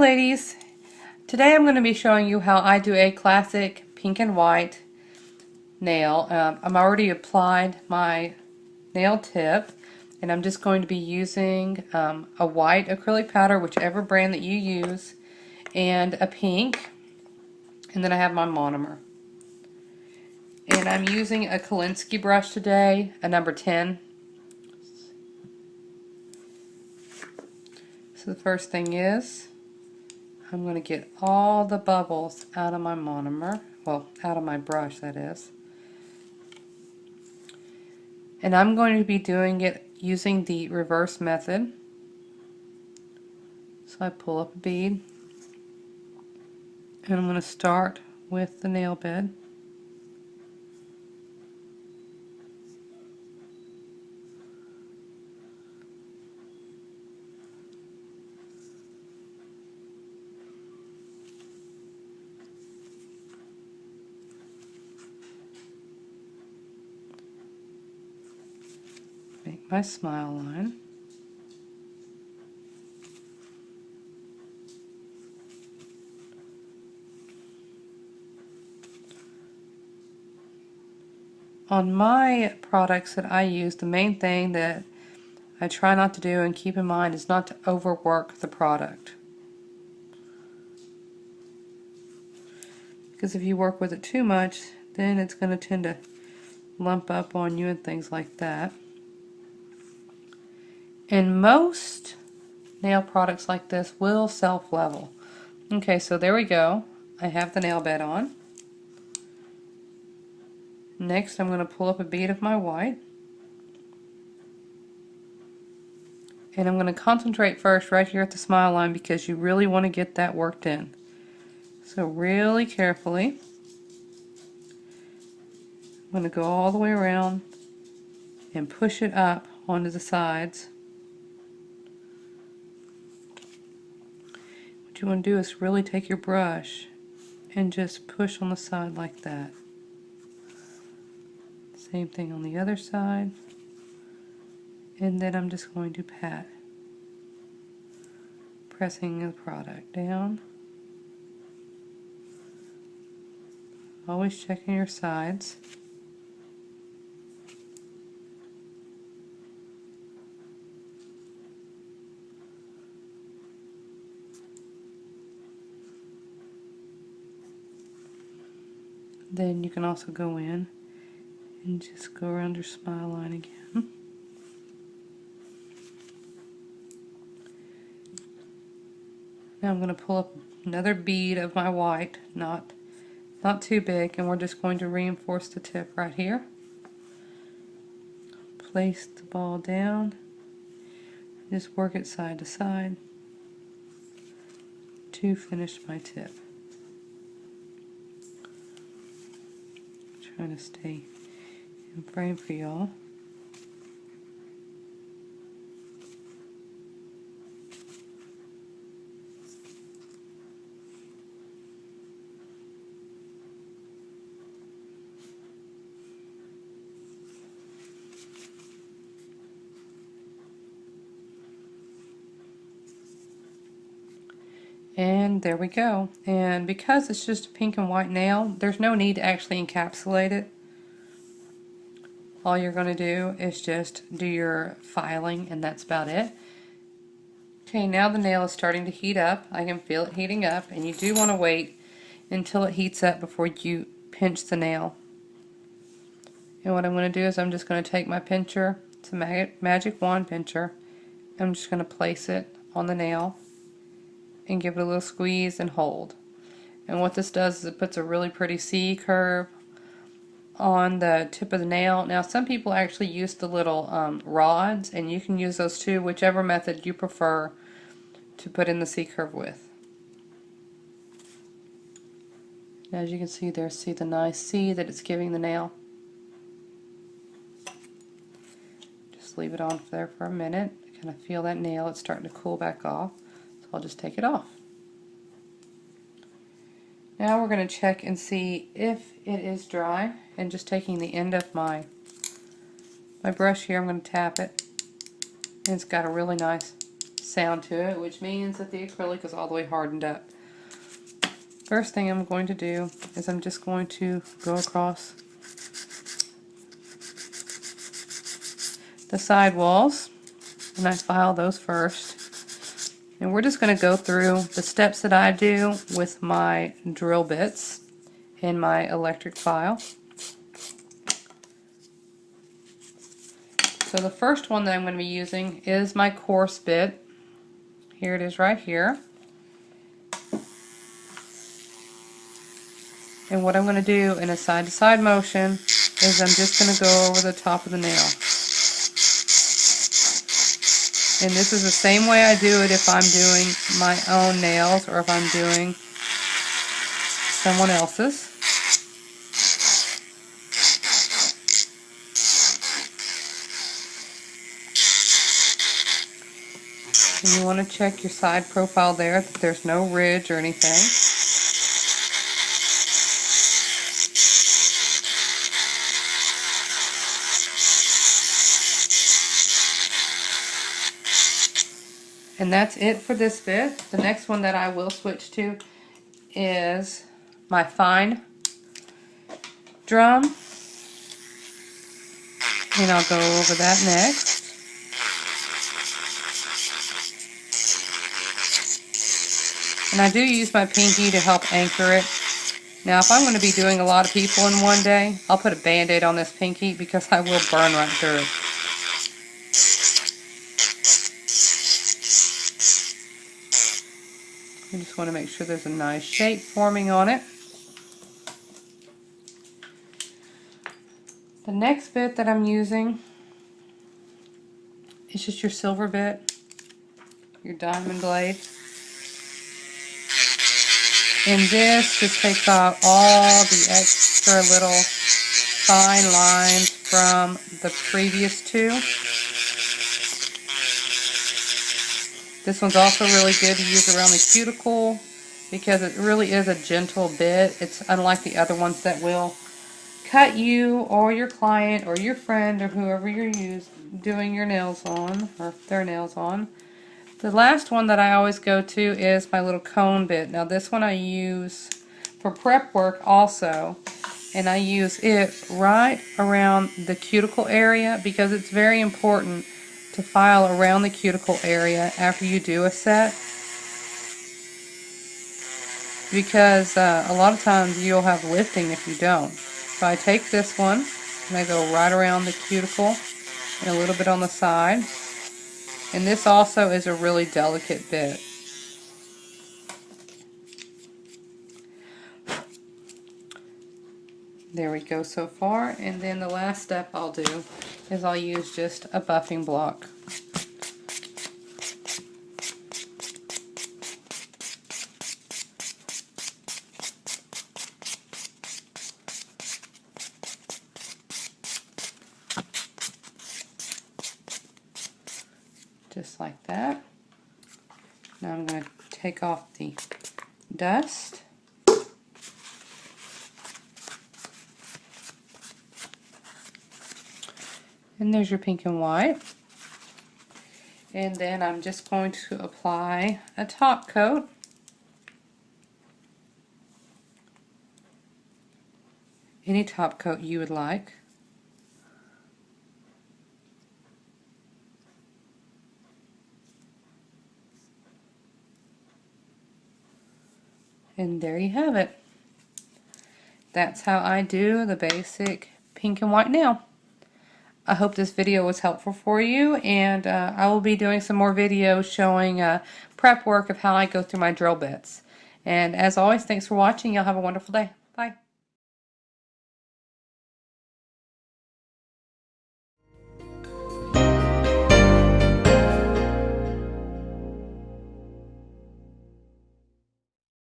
ladies, today I'm going to be showing you how I do a classic pink and white nail. I'm already applied my nail tip and I'm just going to be using a white acrylic powder, whichever brand that you use, and a pink, and then I have my monomer. And I'm using a Kolinsky brush today, a number 10. So the first thing is I'm going to get all the bubbles out of my monomer, well, out of my brush, that is. And I'm going to be doing it using the reverse method. So I pull up a bead, and I'm going to start with the nail bed. Make my smile line. On my products that I use, the main thing that I try not to do and keep in mind is not to overwork the product. Because if you work with it too much, then it's going to tend to lump up on you and things like that. And most nail products like this will self-level. Okay, so there we go. I have the nail bed on. Next, I'm going to pull up a bead of my white. And I'm going to concentrate first right here at the smile line because you really want to get that worked in. So really carefully, I'm going to go all the way around and push it up onto the sides. What you want to do is really take your brush and just push on the side like that. Same thing on the other side. And then I'm just going to pat, pressing the product down. Always checking your sides. Then you can also go in and just go around your smile line again. Now I'm going to pull up another bead of my white, not too big, and we're just going to reinforce the tip right here. Place the ball down, just work it side to side to finish my tip. Trying to stay in frame for y'all. And there we go. And because it's just a pink and white nail, there's no need to actually encapsulate it. All you're going to do is just do your filing, and that's about it. Okay, now the nail is starting to heat up. I can feel it heating up, and you do want to wait until it heats up before you pinch the nail. And what I'm going to do is I'm just going to take my pincher, it's a magic wand pincher, I'm just going to place it on the nail and give it a little squeeze and hold. And what this does is it puts a really pretty C curve on the tip of the nail. Now some people actually use the little rods, and you can use those too, whichever method you prefer to put in the C curve with. As you can see there, see the nice C that it's giving the nail. Just leave it on there for a minute. Kind of feel that nail, it's starting to cool back off. I'll just take it off. Now we're going to check and see if it is dry, and just taking the end of my brush here, I'm going to tap it, and it's got a really nice sound to it, which means that the acrylic is all the way hardened up. First thing I'm going to do is I'm just going to go across the side walls, and I file those first. And we're just going to go through the steps that I do with my drill bits in my electric file. So the first one that I'm going to be using is my coarse bit. Here it is right here. And what I'm going to do in a side-to-side motion is I'm just going to go over the top of the nail. And this is the same way I do it if I'm doing my own nails or if I'm doing someone else's. And you want to check your side profile there that there's no ridge or anything. And that's it for this bit. The next one that I will switch to is my fine drum. And I'll go over that next. And I do use my pinky to help anchor it. Now if I'm going to be doing a lot of people in one day, I'll put a band-aid on this pinky because I will burn right through it. I just want to make sure there's a nice shape forming on it. The next bit that I'm using is just your silver bit, your diamond blade. And this just takes out all the extra little fine lines from the previous two. This one's also really good to use around the cuticle because it really is a gentle bit. It's unlike the other ones that will cut you or your client or your friend or whoever you're doing your nails on or their nails on. The last one that I always go to is my little cone bit. Now this one I use for prep work also, and I use it right around the cuticle area because it's very important to file around the cuticle area after you do a set, because a lot of times you'll have lifting if you don't. So I take this one and I go right around the cuticle and a little bit on the side. And this also is a really delicate bit. There we go so far. And then the last step I'll do is I'll use just a buffing block. Just like that. Now I'm going to take off the dust. And there's your pink and white. And then I'm just going to apply a top coat. Any top coat you would like. And there you have it. That's how I do the basic pink and white nail. I hope this video was helpful for you, and I will be doing some more videos showing prep work of how I go through my drill bits. And as always, thanks for watching. Y'all have a wonderful day.